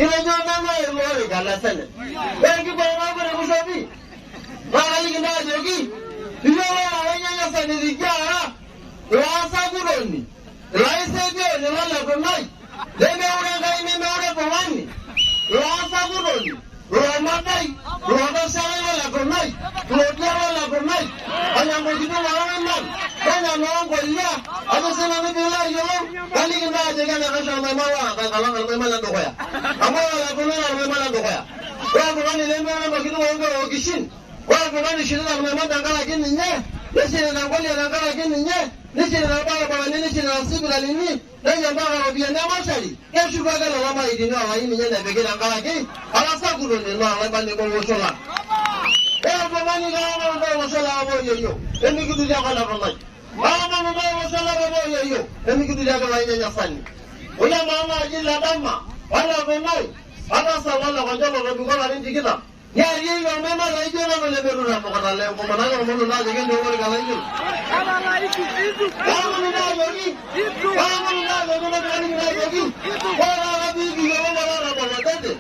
mama yeye kala sana. Wengi kwa mambo na kusabi. Wali kina jogi. Ndio wanyanya sana dikia. Rasa kuroni. Raise dio ni wala kunai. Deme uranga ime ore pawani. Rasa kuroni. Romadai. Rodasara wala kunai. Rodia wala kunai. Anyambo kitu wala nan. Kanya nongo ya. Adosana ni bila yo. Kali kina jega na kasha mama wa kala mama la ndoya. Amwa la kunai mama la ndoya. Kwa kwani lemba na kitu wongo kishin. Kwa kwani shirika la mama dangala kini nye. Nishina na ngoli dangala kini nye. Nishina na baba baba nishina na sibu la nini. Nanya baba robia na mashari. Kesho kwa kala mama idino wa hii nye na bege dangala kini. Alasa kurone no alaba ni ko sola. Baba ni kama ndo sola abo yo. Emi kitu ja kala romai. Mama ndo sola abo yo. Emi kitu ja kala nya fani. Oya mama ajila dama. Wala romai. Ada sawala kwa jalo robi kwa nini kita. Ya yeye mama la hiyo na wale beru na mkata leo kwa maana mmoja na jenge ndio wale kala hiyo. Kama la hiyo. Kama ni ndio yogi. Kama ni ndio yogi. Wala bigi ya wala baba dede.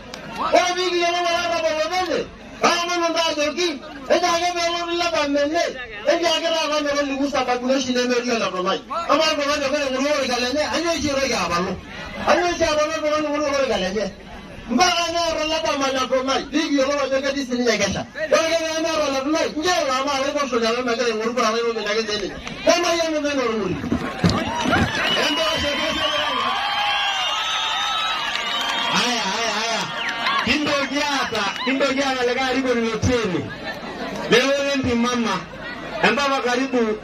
Wala bigi ya wala baba dede. Kama ni ndio yogi. Enda ngebe wala baba mene. Enda ngara kama wale musa bakule shine meri la baba. Kama baba ndio wale kala ne anyo jiro ya balo. Anyo jiro baba wale kala ne. Mbaka na lata mana komai ligi yo wa jaga disini ya gasha wale na wala bulai nje wa ma wale ko soja ma gele nguru ko wale na gele deni kama yeye mwe no muri endo haya kindo jana le gari ko ni treni leo ndi mama amba karibu